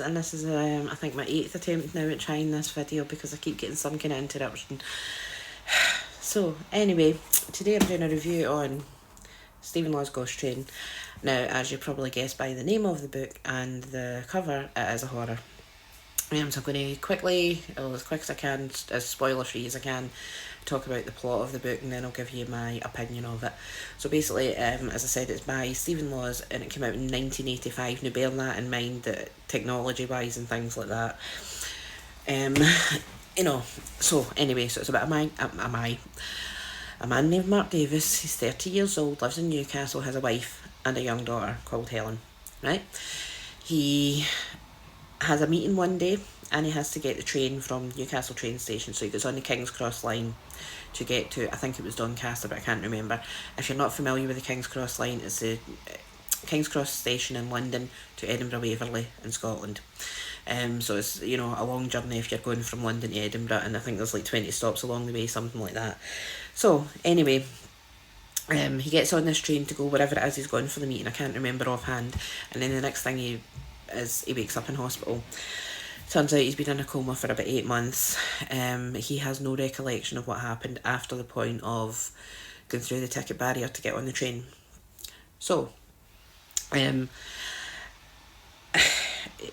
and this is I think my 8th attempt now at trying this video because I keep getting some kind of interruption. So anyway, today I'm doing a review on Stephen Law's Ghost Train. Now, as you probably guessed by the name of the book and the cover, it is a horror. So I'm going to quickly, as quick as I can, as spoiler free as I can, talk about the plot of the book, and then I'll give you my opinion of it. So basically, as I said, it's by Stephen Laws and it came out in 1985. Now bear that in mind, that technology wise and things like that. So anyway, so it's about a man named Mark Davis. He's 30 years old, lives in Newcastle, has a wife and a young daughter called Helen, right? He has a meeting one day and he has to get the train from Newcastle train station, so he goes on the King's Cross line to get to, I think it was Doncaster, but I can't remember. If you're not familiar with the King's Cross line, it's the King's Cross station in London to Edinburgh Waverley in Scotland. So it's, a long journey if you're going from London to Edinburgh, and I think there's like 20 stops along the way, something like that. So anyway, he gets on this train to go wherever it is he's going for the meeting. I can't remember offhand. And then the next thing he wakes up in hospital. Turns out he's been in a coma for about 8 months. He has no recollection of what happened after the point of going through the ticket barrier to get on the train. So,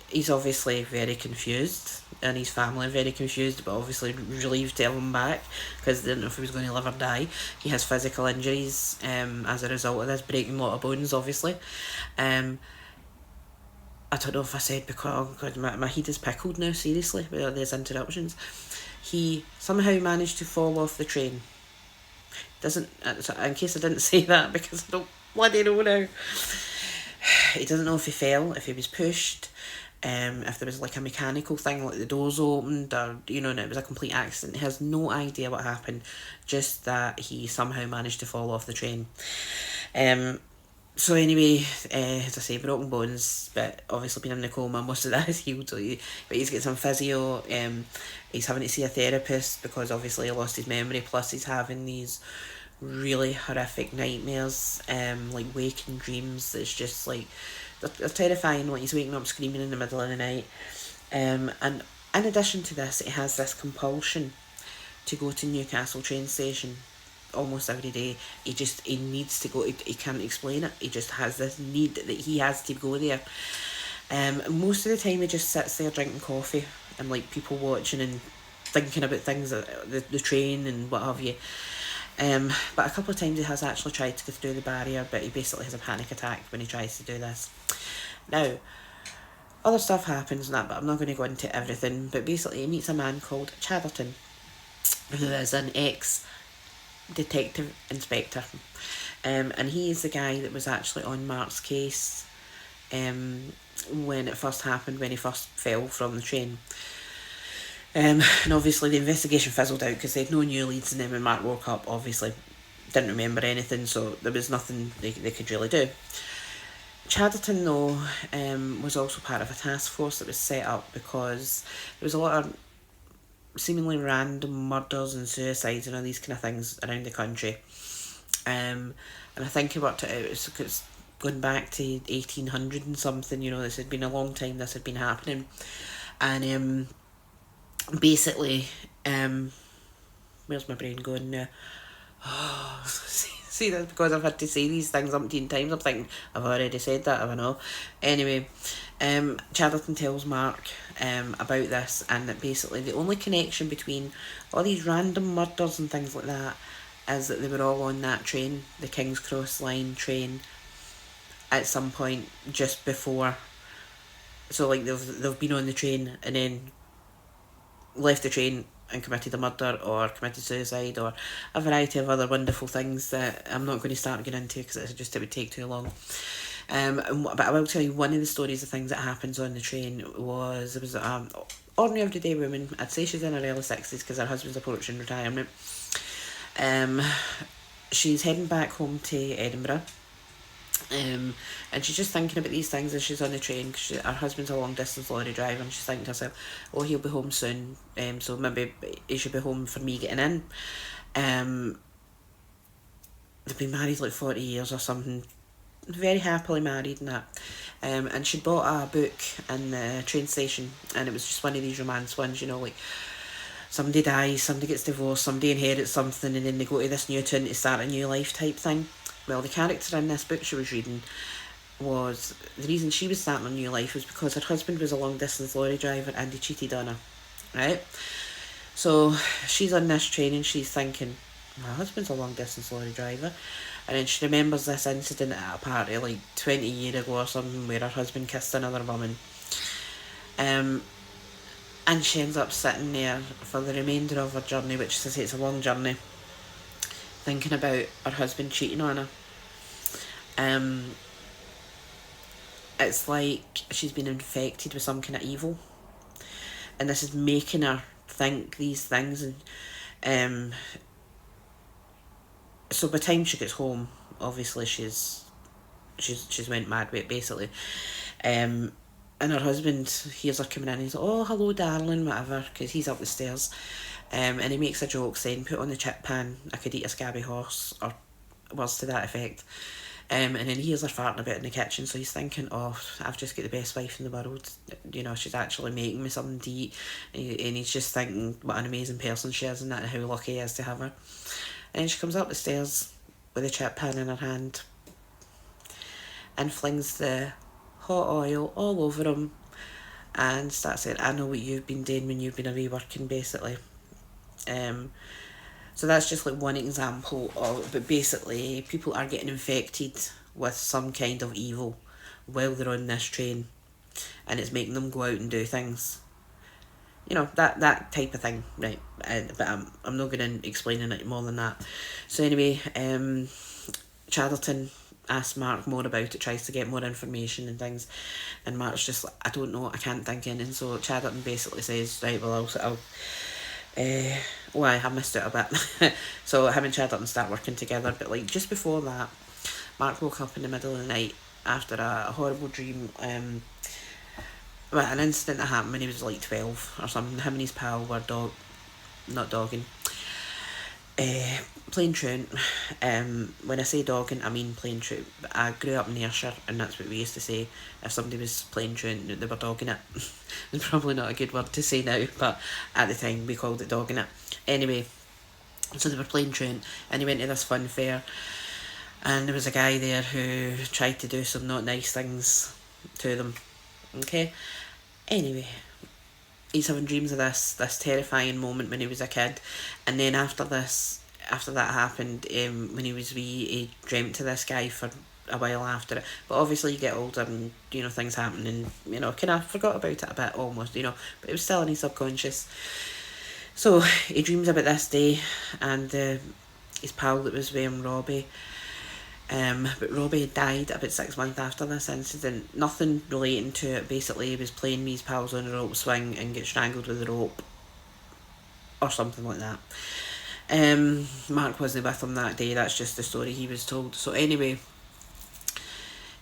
he's obviously very confused, and his family are very confused, but obviously relieved to have him back because they didn't know if he was going to live or die. He has physical injuries as a result of this, breaking a lot of bones, obviously. I don't know if I said, because my head is pickled now, seriously, with all these interruptions. He somehow managed to fall off the train. In case I didn't say that, because I don't bloody know now. He doesn't know if he fell, if he was pushed, if there was like a mechanical thing, like the doors opened, or, and it was a complete accident. He has no idea what happened, just that he somehow managed to fall off the train. So anyway, as I say, broken bones, but obviously been in the coma, most of that is healed, but he's getting some physio, he's having to see a therapist because obviously he lost his memory, plus he's having these really horrific nightmares, like waking dreams that's just like, they're terrifying, like he's waking up screaming in the middle of the night, and in addition to this, he has this compulsion to go to Newcastle train station almost every day. He needs to go. He can't explain it. He just has this need that he has to go there. Most of the time he just sits there drinking coffee and like people watching and thinking about things, the train and what have you. But a couple of times he has actually tried to go through the barrier, but he basically has a panic attack when he tries to do this. Now, other stuff happens and that, but I'm not going to go into everything. But basically he meets a man called Chatterton, who is an ex-detective inspector. And he is the guy that was actually on Mark's case when it first happened, when he first fell from the train. And obviously the investigation fizzled out because they had no new leads, and then when Mark woke up, obviously didn't remember anything, so there was nothing they could really do. Chatterton, though, was also part of a task force that was set up because there was a lot of seemingly random murders and suicides and all these kind of things around the country. And I think he worked it out, it's going back to 1800 and something, this had been a long time this had been happening. And basically, where's my brain going now? Oh, see, that's because I've had to say these things umpteen times. I'm thinking, I've already said that, have I not? Anyway, Chatterton tells Mark about this, and that basically the only connection between all these random murders and things like that is that they were all on that train, the King's Cross line train, at some point just before. So like they've been on the train and then left the train and committed a murder or committed suicide or a variety of other wonderful things that I'm not going to start getting into because it would take too long. But I will tell you, one of the stories of things that happens on the train was, there was an ordinary everyday woman. I'd say she's in her early 60s because her husband's approaching retirement. She's heading back home to Edinburgh. And she's just thinking about these things as she's on the train, because her husband's a long distance lorry driver, and she's thinking to herself, oh, he'll be home soon, so maybe he should be home for me getting in. They've been married like 40 years or something. very happily married and that. And she bought a book in the train station, and it was just one of these romance ones, you know, like somebody dies, somebody gets divorced, somebody inherits something, and then they go to this new town to start a new life type thing. Well, the character in this book she was reading was the reason she was starting a new life was because her husband was a long distance lorry driver and he cheated on her, right? So she's on this train and she's thinking, my husband's a long distance lorry driver. And then she remembers this incident at a party like 20 years ago or something where her husband kissed another woman. Um, and she ends up sitting there for the remainder of her journey, which is to say it's a long journey, thinking about her husband cheating on her. Um, it's like she's been infected with some kind of evil, and this is making her think these things. And so by the time she gets home, obviously she's went mad with it, basically. And her husband hears her coming in and he's like, oh, hello darling, whatever, because he's up the stairs. And he makes a joke saying, put on the chip pan, I could eat a scabby horse, or words to that effect. And then he hears her farting about in the kitchen, so he's thinking, oh, I've just got the best wife in the world. You know, she's actually making me something to eat. And he's just thinking what an amazing person she is and that, and how lucky he is to have her. And then she comes up the stairs with a chip pan in her hand and flings the hot oil all over him and starts saying, I know what you've been doing when you've been away working, basically. So that's just like one example of, but basically people are getting infected with some kind of evil while they're on this train, and it's making them go out and do things. You know, that type of thing, right? But I'm not going to explain it more than that. So anyway, Chatterton asks Mark more about it, tries to get more information and things, and Mark's just like, I don't know, I can't think in. And so Chatterton basically says, right, well, I missed it a bit. So him and Chatterton start working together, but like just before that, Mark woke up in the middle of the night after a horrible dream. An incident that happened when he was like 12 or something. Him and his pal were playing truant. When I say dogging, I mean playing truant. I grew up in Ayrshire, and that's what we used to say. If somebody was playing truant, they were dogging it. It's probably not a good word to say now, but at the time we called it dogging it. Anyway, so they were playing truant, and he went to this fun fair, and there was a guy there who tried to do some not nice things to them. Okay? Anyway, he's having dreams of this terrifying moment when he was a kid, and then after that happened, when he was wee, he dreamt to this guy for a while after it. But obviously you get older and, you know, things happen, and, you know, kind of forgot about it a bit almost, you know, but it was still in his subconscious. So he dreams about this day, and his pal that was with him, Robbie, but Robbie had died about 6 months after this incident. Nothing relating to it. Basically, he was playing with his pals on a rope swing and get strangled with the rope, or something like that. Mark wasn't with him that day. That's just the story he was told. So anyway,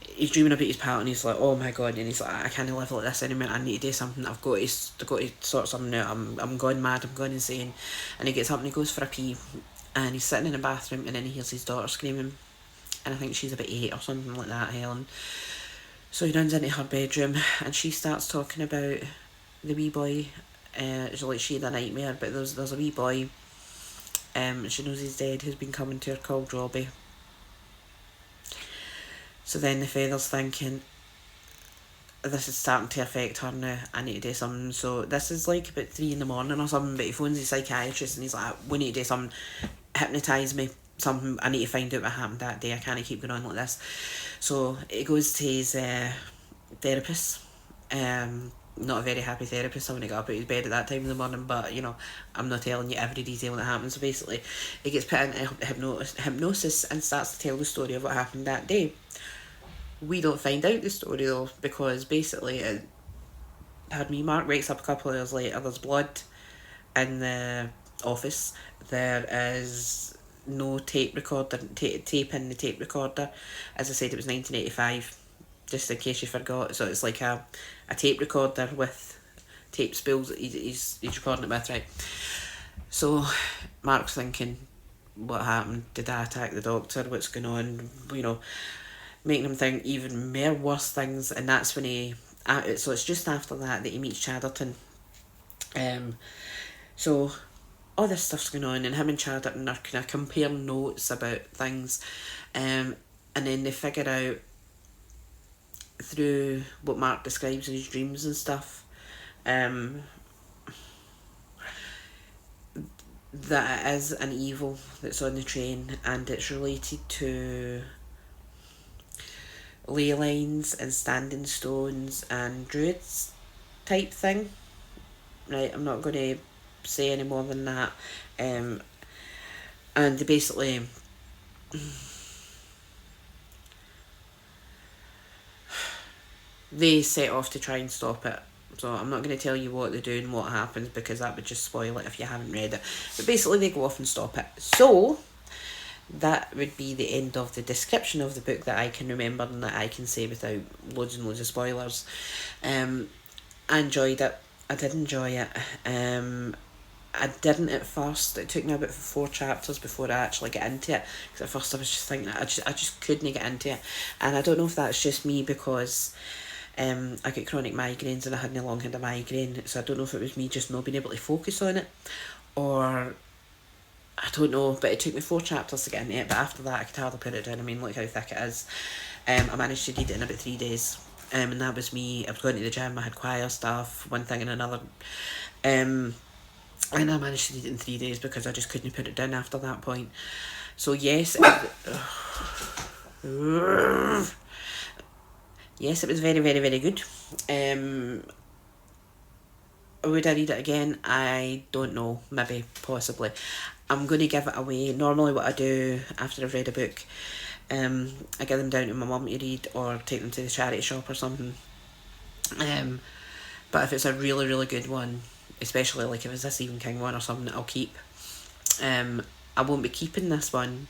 he's dreaming about his pal, and he's like, oh my god, and he's like, I can't live like this anymore, I need to do something, I've got to sort something out, I'm going mad, I'm going insane. And he gets up and he goes for a pee, and he's sitting in the bathroom, and then he hears his daughter screaming, and I think she's about 8 or something like that, Helen. So he runs into her bedroom, and she starts talking about the wee boy. It's like she had a nightmare, but there's a wee boy, she knows he's dead, who's been coming to her, called Robbie. So then the father's thinking, this is starting to affect her now, I need to do something. So this is like about 3 a.m. or something, but he phones his psychiatrist and he's like, we need to do something, hypnotise me, something, I need to find out what happened that day, I can't keep going on like this. So he goes to his therapist, not a very happy therapist. Someone got up out of his bed at that time in the morning, but you know, I'm not telling you every detail that happens. So basically, he gets put into hypnosis and starts to tell the story of what happened that day. We don't find out the story though, because basically, Mark wakes up a couple of hours later, there's blood in the office, there is no tape recorder, tape in the tape recorder. As I said, it was 1985, just in case you forgot. So it's like a tape recorder with tape spools that he's recording it with, right? So Mark's thinking, what happened? Did I attack the doctor? What's going on? You know, making him think even more worse things, and that's when he, so it's just after that he meets Chatterton. So all this stuff's going on, and him and Chatterton are kind of comparing notes about things, and then they figure out through what Mark describes in his dreams and stuff, that it is an evil that's on the train, and it's related to ley lines and standing stones and druids type thing. Right, I'm not going to say any more than that. And they basically they set off to try and stop it. So I'm not going to tell you what they do and what happens, because that would just spoil it if you haven't read it. But basically they go off and stop it. So that would be the end of the description of the book that I can remember and that I can say without loads and loads of spoilers. I enjoyed it. I did enjoy it. I didn't at first. It took me about 4 chapters before I actually get into it, because at first I was just thinking I just couldn't get into it, and I don't know if that's just me because I get chronic migraines and I had a long had a migraine, so I don't know if it was me just not being able to focus on it, or I don't know, but it took me 4 chapters to get into it, but after that I could hardly put it down. I mean, look how thick it is. I managed to read it in about 3 days, and that was me. I was going to the gym, I had choir stuff, one thing and another, and I managed to read it in 3 days because I just couldn't put it down after that point. So yes, yes, it was very, very, very good. Would I read it again? I don't know. Maybe, possibly. I'm going to give it away. Normally what I do after I've read a book, I give them down to my mum to read, or take them to the charity shop or something. But if it's a really, really good one, especially like if it's a Stephen King one or something, I'll keep. I won't be keeping this one.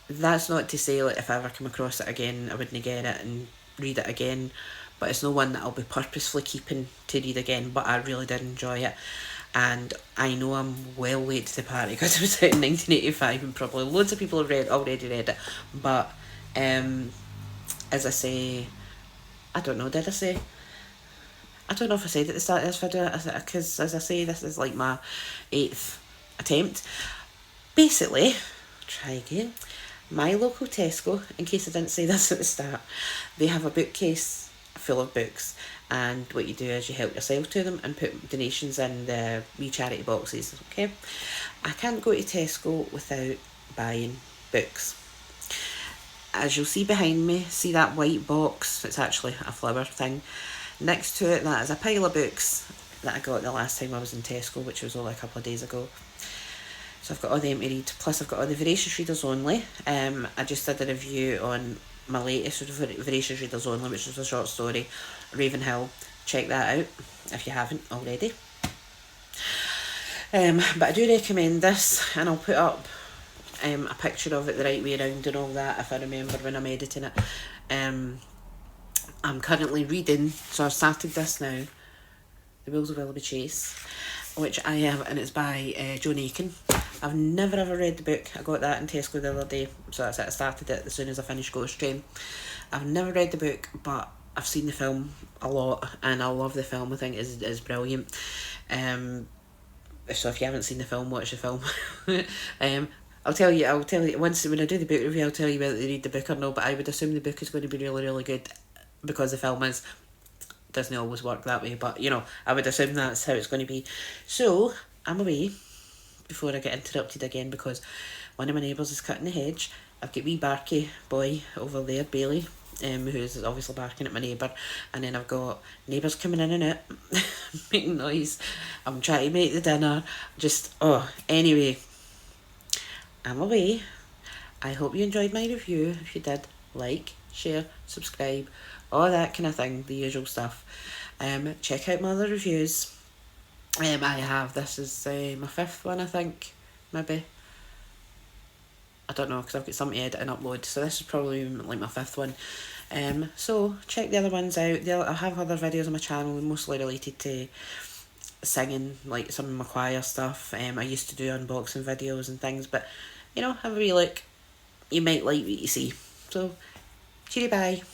That's not to say like if I ever come across it again I wouldn't get it and read it again, but it's no one that I'll be purposefully keeping to read again. But I really did enjoy it, and I know I'm well late to the party because it was out in 1985 and probably loads of people have already read it. But as I say, I don't know, did I say? I don't know if I said at the start of this video, because as I say, this is like my 8th attempt. Basically, try again. My local Tesco, in case I didn't say this at the start, they have a bookcase full of books, and what you do is you help yourself to them and put donations in the wee charity boxes, okay? I can't go to Tesco without buying books. As you'll see behind me, see that white box? It's actually a flower thing. Next to it, that is a pile of books that I got the last time I was in Tesco, which was only a couple of days ago. So I've got all them to read, plus I've got all the Voracious Readers Only. I just did a review on my latest Voracious Readers Only, which was a short story, Ravenhill. Check that out if you haven't already. But I do recommend this, and I'll put up a picture of it the right way around and all that if I remember when I'm editing it. I'm currently reading, so I've started this now, The Wolves of Willoughby Chase, which I have, and it's by Joan Aiken. I've never ever read the book. I got that in Tesco the other day, so that's it. I started it as soon as I finished Ghost Train. I've never read the book, but I've seen the film a lot, and I love the film. I think it's brilliant. So if you haven't seen the film, watch the film. I'll tell you once when I do the book review. I'll tell you whether to read the book or no. But I would assume the book is going to be really, really good, because the film doesn't always work that way. But you know, I would assume that's how it's going to be. So I'm away before I get interrupted again, because one of my neighbours is cutting the hedge. I've got wee barky boy over there, Bailey, who's obviously barking at my neighbour, and then I've got neighbours coming in and out making noise. I'm trying to make the dinner. Anyway, I'm away. I hope you enjoyed my review. If you did, like, share, subscribe, all that kind of thing, the usual stuff. Check out my other reviews. This is my 5th one, I think, maybe. I don't know, because I've got something to edit and upload, so this is probably like my 5th one. So check the other ones out. I have other videos on my channel, mostly related to singing, like some of my choir stuff. I used to do unboxing videos and things, but you know, have a wee look. You might like what you see. So Cheerio, bye.